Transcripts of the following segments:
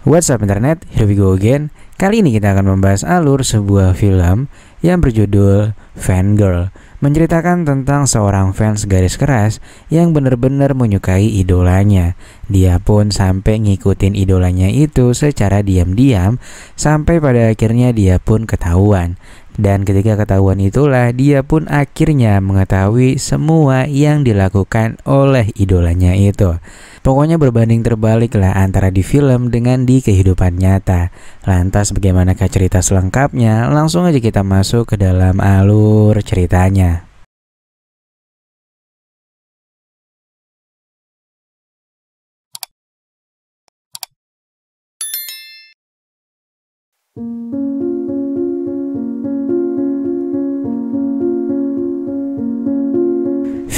What's up internet, here we go again. Kali ini kita akan membahas alur sebuah film yang berjudul Fangirl, menceritakan tentang seorang fans garis keras yang benar-benar menyukai idolanya. Dia pun sampai ngikutin idolanya itu secara diam-diam sampai pada akhirnya dia pun ketahuan. Dan ketika ketahuan itulah dia pun akhirnya mengetahui semua yang dilakukan oleh idolanya itu. Pokoknya berbanding terbalik lah antara di film dengan di kehidupan nyata. Lantas bagaimanakah cerita selengkapnya? Langsung aja kita masuk ke dalam alur ceritanya.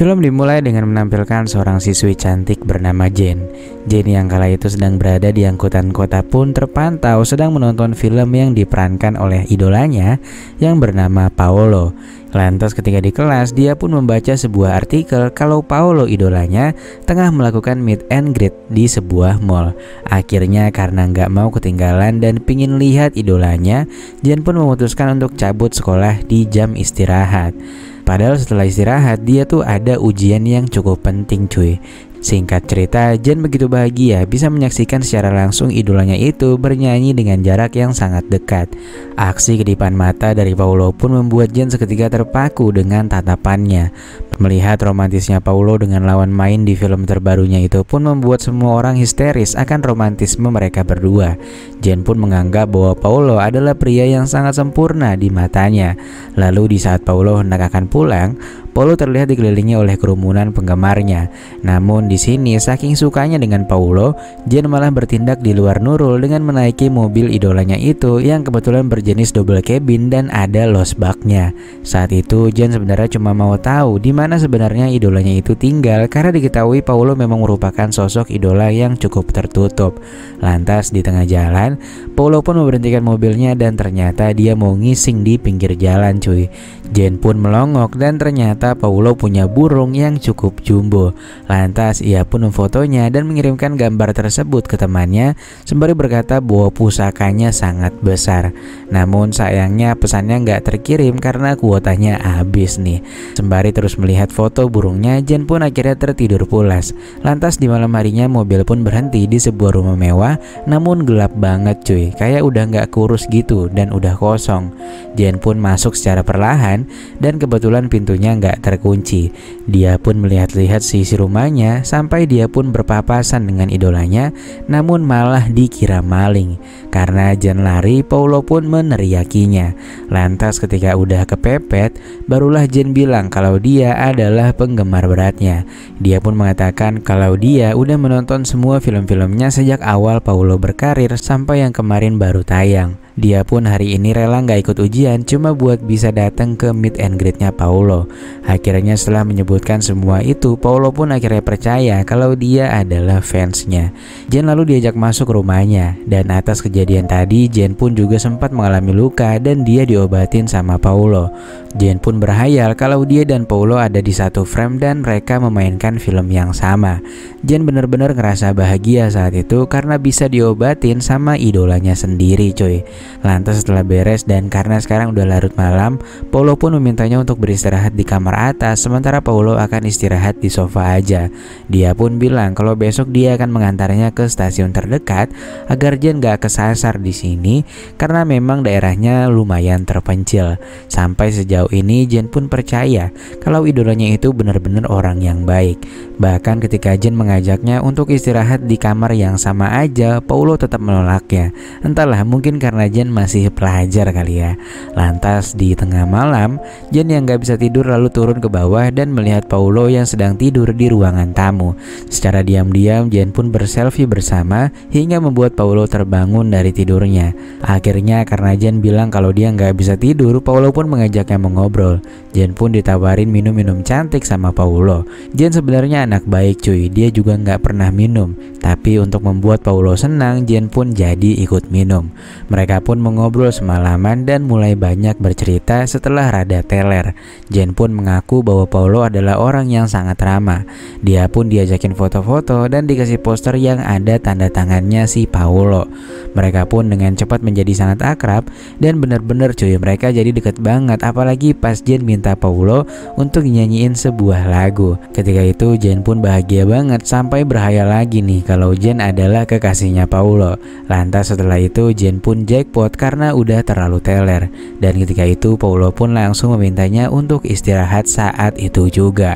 Film dimulai dengan menampilkan seorang siswi cantik bernama Jane. Jane yang kala itu sedang berada di angkutan kota pun terpantau sedang menonton film yang diperankan oleh idolanya yang bernama Paolo. Lantas ketika di kelas dia pun membaca sebuah artikel kalau Paolo idolanya tengah melakukan meet and greet di sebuah mall. Akhirnya karena nggak mau ketinggalan dan pingin lihat idolanya, Jane pun memutuskan untuk cabut sekolah di jam istirahat. Padahal setelah istirahat dia tuh ada ujian yang cukup penting cuy. Singkat cerita, Jane begitu bahagia bisa menyaksikan secara langsung idolanya itu bernyanyi dengan jarak yang sangat dekat. Aksi kedipan mata dari Paolo pun membuat Jane seketika terpaku dengan tatapannya. Melihat romantisnya Paolo dengan lawan main di film terbarunya itu pun membuat semua orang histeris akan romantisme mereka berdua. Jane pun menganggap bahwa Paolo adalah pria yang sangat sempurna di matanya. Lalu di saat Paolo hendak akan pulang, Paolo terlihat dikelilingi oleh kerumunan penggemarnya. Namun di sini saking sukanya dengan Paolo, Jane malah bertindak di luar nurul dengan menaiki mobil idolanya itu yang kebetulan berjenis double cabin dan ada lost baknya. Saat itu Jane sebenarnya cuma mau tahu di mana sebenarnya idolanya itu tinggal karena diketahui Paolo memang merupakan sosok idola yang cukup tertutup. Lantas di tengah jalan, Paolo pun memberhentikan mobilnya dan ternyata dia mau ngising di pinggir jalan cuy. Jane pun melongok dan ternyata Paolo punya burung yang cukup jumbo. Lantas ia pun memfotonya dan mengirimkan gambar tersebut ke temannya sembari berkata bahwa pusakanya sangat besar. Namun sayangnya pesannya nggak terkirim karena kuotanya habis nih. Sembari terus melihat foto burungnya, Jane pun akhirnya tertidur pulas. Lantas di malam harinya mobil pun berhenti di sebuah rumah mewah, namun gelap banget cuy, kayak udah nggak kurus gitu dan udah kosong. Jane pun masuk secara perlahan dan kebetulan pintunya nggak terkunci. Dia pun melihat-lihat sisi rumahnya sampai dia pun berpapasan dengan idolanya, namun malah dikira maling. Karena Jane lari, Paolo pun meneriakinya. Lantas ketika udah kepepet, barulah Jane bilang kalau dia adalah penggemar beratnya. Dia pun mengatakan kalau dia udah menonton semua film-filmnya sejak awal Paolo berkarir sampai yang kemarin baru tayang. Dia pun hari ini rela nggak ikut ujian cuma buat bisa datang ke meet and greet-nya Paolo. Akhirnya setelah menyebutkan semua itu, Paolo pun akhirnya percaya kalau dia adalah fansnya. Jane lalu diajak masuk rumahnya dan atas kejadian tadi Jane pun juga sempat mengalami luka dan dia diobatin sama Paolo. Jane pun berhayal kalau dia dan Paolo ada di satu frame dan mereka memainkan film yang sama. Jane benar-benar ngerasa bahagia saat itu karena bisa diobatin sama idolanya sendiri cuy. Lantas setelah beres dan karena sekarang udah larut malam, Paolo pun memintanya untuk beristirahat di kamar atas sementara Paolo akan istirahat di sofa aja. Dia pun bilang kalau besok dia akan mengantarnya ke stasiun terdekat agar Jane gak kesasar di sini karena memang daerahnya lumayan terpencil. Sampai sejauh ini Jane pun percaya kalau idolanya itu benar-benar orang yang baik. Bahkan ketika Jane mengajaknya untuk istirahat di kamar yang sama aja, Paolo tetap menolaknya. Entahlah, mungkin karena Jane masih pelajar kali ya. Lantas di tengah malam, Jane yang gak bisa tidur lalu turun ke bawah dan melihat Paolo yang sedang tidur di ruangan tamu. Secara diam-diam Jane pun berselfie bersama hingga membuat Paolo terbangun dari tidurnya. Akhirnya karena Jane bilang kalau dia gak bisa tidur, Paolo pun mengajaknya mengobrol. Jen pun ditawarin minum-minum cantik sama Paulo. Jen sebenarnya anak baik cuy, dia juga nggak pernah minum. Tapi untuk membuat Paulo senang, Jen pun jadi ikut minum. Mereka pun mengobrol semalaman dan mulai banyak bercerita setelah rada teler. Jen pun mengaku bahwa Paulo adalah orang yang sangat ramah. Dia pun diajakin foto-foto dan dikasih poster yang ada tanda tangannya si Paulo. Mereka pun dengan cepat menjadi sangat akrab dan bener-bener cuy, mereka jadi deket banget. Apalagi pas Jen minta Paulo untuk nyanyiin sebuah lagu. Ketika itu Jen pun bahagia banget sampai berhayal lagi nih kalau Jen adalah kekasihnya Paulo. Lantas setelah itu Jen pun jackpot karena udah terlalu teler. Dan ketika itu Paulo pun langsung memintanya untuk istirahat saat itu juga.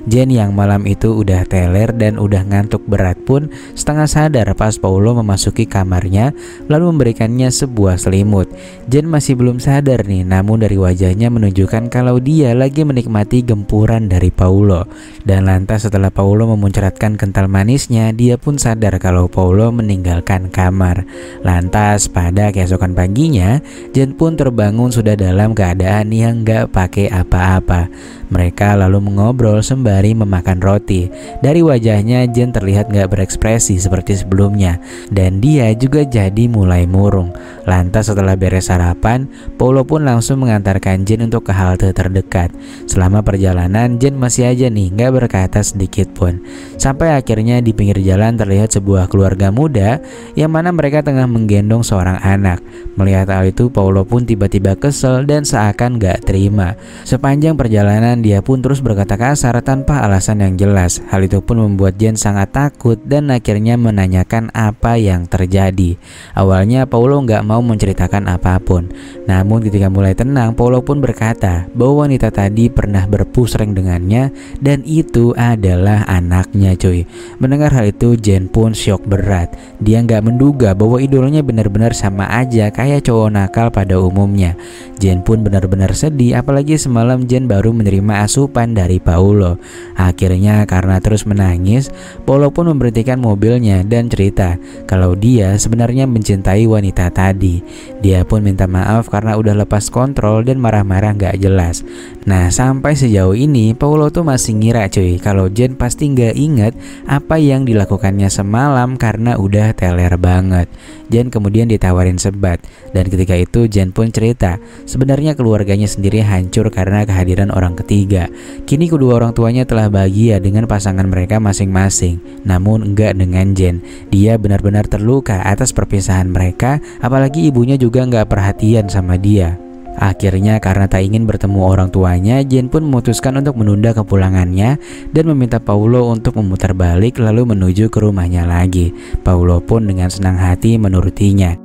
Jen yang malam itu udah teler dan udah ngantuk berat pun setengah sadar pas Paulo memasuki kamarnya lalu memberikannya sebuah selimut. Jen masih belum sadar nih, namun dari wajahnya menunjukkan kalau dia lagi menikmati gempuran dari Paulo. Dan lantas setelah Paulo memuncratkan kental manisnya, dia pun sadar kalau Paulo meninggalkan kamar. Lantas pada keesokan paginya, Jen pun terbangun sudah dalam keadaan yang gak pakai apa-apa. Mereka lalu mengobrol sembari memakan roti. Dari wajahnya Jen terlihat gak berekspresi seperti sebelumnya, dan dia juga jadi mulai murung. Lantas setelah beres sarapan, Paulo pun langsung mengantarkan Jen untuk ke halte terdekat. Selama perjalanan Jen masih aja nih gak berkata sedikit pun. Sampai akhirnya di pinggir jalan terlihat sebuah keluarga muda yang mana mereka tengah menggendong seorang anak. Melihat hal itu Paulo pun tiba-tiba kesel dan seakan gak terima. Sepanjang perjalanan dia pun terus berkata kasar tanpa alasan yang jelas. Hal itu pun membuat Jen sangat takut dan akhirnya menanyakan apa yang terjadi. Awalnya Paulo nggak mau menceritakan apapun. Namun ketika mulai tenang, Paulo pun berkata bahwa wanita tadi pernah berpusreng dengannya dan itu adalah anaknya cuy. Mendengar hal itu Jen pun syok berat. Dia nggak menduga bahwa idolanya benar-benar sama aja kayak cowok nakal pada umumnya. Jen pun benar-benar sedih, apalagi semalam Jen baru menerima asupan dari Paulo. Akhirnya karena terus menangis, Paulo pun memberhentikan mobilnya dan cerita kalau dia sebenarnya mencintai wanita tadi. Dia pun minta maaf karena udah lepas kontrol dan marah-marah gak jelas. Nah sampai sejauh ini Paulo tuh masih ngira cuy kalau Jen pasti gak inget apa yang dilakukannya semalam karena udah teler banget. Jen kemudian ditawarin sebat, dan ketika itu Jen pun cerita sebenarnya keluarganya sendiri hancur karena kehadiran orang ketiga. Kini kedua orang tuanya telah bahagia dengan pasangan mereka masing-masing, namun enggak dengan Jen. Dia benar-benar terluka atas perpisahan mereka, apalagi ibunya juga enggak perhatian sama dia. Akhirnya karena tak ingin bertemu orang tuanya, Jen pun memutuskan untuk menunda kepulangannya dan meminta Paulo untuk memutar balik lalu menuju ke rumahnya lagi. Paulo pun dengan senang hati menurutinya.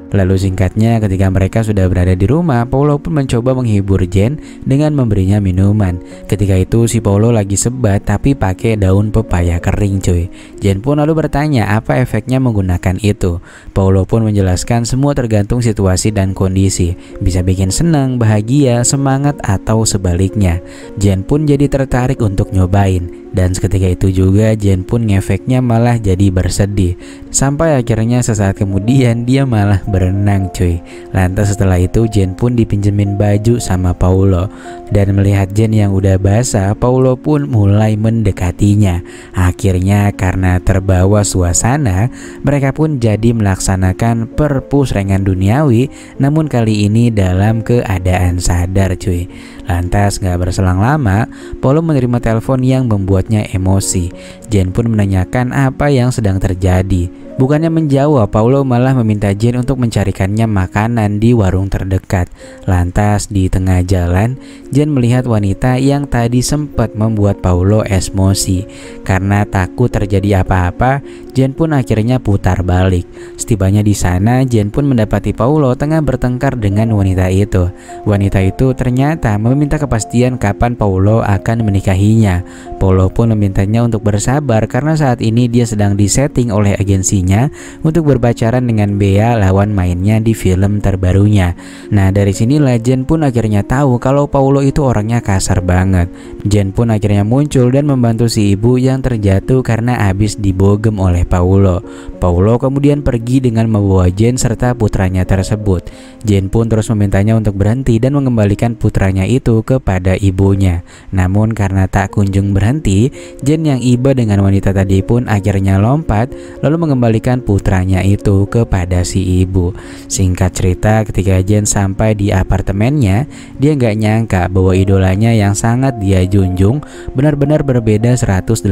Lalu singkatnya ketika mereka sudah berada di rumah, Paulo pun mencoba menghibur Jen dengan memberinya minuman. Ketika itu si Paulo lagi sebat tapi pakai daun pepaya kering cuy. Jen pun lalu bertanya apa efeknya menggunakan itu. Paulo pun menjelaskan semua tergantung situasi dan kondisi. Bisa bikin senang, bahagia, semangat atau sebaliknya. Jen pun jadi tertarik untuk nyobain. Dan seketika itu juga Jen pun ngefeknya malah jadi bersedih. Sampai akhirnya sesaat kemudian dia malah berenang cuy. Lantas setelah itu Jen pun dipinjemin baju sama Paulo. Dan melihat Jen yang udah basah, Paulo pun mulai mendekatinya. Akhirnya karena terbawa suasana, mereka pun jadi melaksanakan perpusrengan duniawi, namun kali ini dalam keadaan sadar cuy. Lantas gak berselang lama, Paulo menerima telepon yang membuatnya emosi. Jen pun menanyakan apa yang sedang terjadi. Bukannya menjawab, Paulo malah meminta Jen untuk mencarikannya makanan di warung terdekat. Lantas di tengah jalan, Jen melihat wanita yang tadi sempat membuat Paulo emosi. Karena takut terjadi apa-apa, Jen pun akhirnya putar balik. Setibanya di sana, Jen pun mendapati Paulo tengah bertengkar dengan wanita itu. Wanita itu ternyata meminta kepastian kapan Paulo akan menikahinya. Paulo pun memintanya untuk bersabar karena saat ini dia sedang disetting oleh agensinya dirinya untuk berpacaran dengan Bea, lawan mainnya di film terbarunya. Nah, dari sinilah Jen pun akhirnya tahu kalau Paulo itu orangnya kasar banget. Jen pun akhirnya muncul dan membantu si ibu yang terjatuh karena habis dibogem oleh Paulo. Paulo kemudian pergi dengan membawa Jen serta putranya tersebut. Jen pun terus memintanya untuk berhenti dan mengembalikan putranya itu kepada ibunya. Namun karena tak kunjung berhenti, Jen yang iba dengan wanita tadi pun akhirnya lompat lalu mengembalikan putranya itu kepada si ibu. Singkat cerita, ketika Jen sampai di apartemennya, dia nggak nyangka bahwa idolanya yang sangat dia junjung benar-benar berbeda 180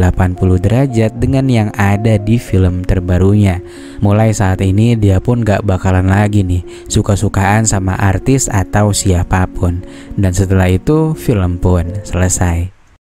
derajat dengan yang ada di film terbarunya. Mulai saat ini dia pun gak bakalan lagi nih suka-sukaan sama artis atau siapapun. Dan setelah itu film pun selesai.